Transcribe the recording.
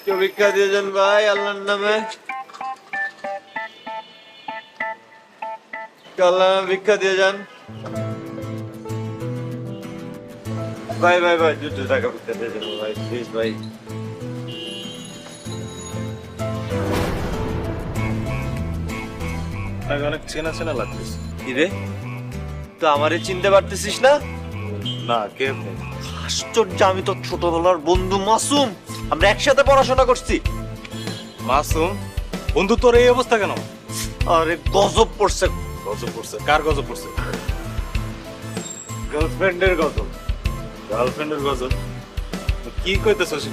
কেউ ভিক্ষা দিয়ে যান ভাই আল্লাহর নামে। আল্লাহ ভিক্ষা দিয়ে যান ভাই ভাই ভাই 200 টাকা ভিক্ষা দিয়ে যান ভাই প্লিজ ভাই। অনেক চেনা চেনা লাগতেছে। কি রে, তো আমারে চিনতে পারতেছিস না? না, কে আপনি? আশ্চর্য, আমি তো ছোটবেলার বন্ধু মাসুম, আমরা একসাথে পড়াশোনা করছি। মাসুম? বন্ধু তোর এই অবস্থা কেন? আরে গজব পড়ছে। গজব পড়ছে? কার গজব পড়ছে? গার্লফ্রেন্ডের গজব। গার্লফ্রেন্ডের গজব? কি কইতেছস?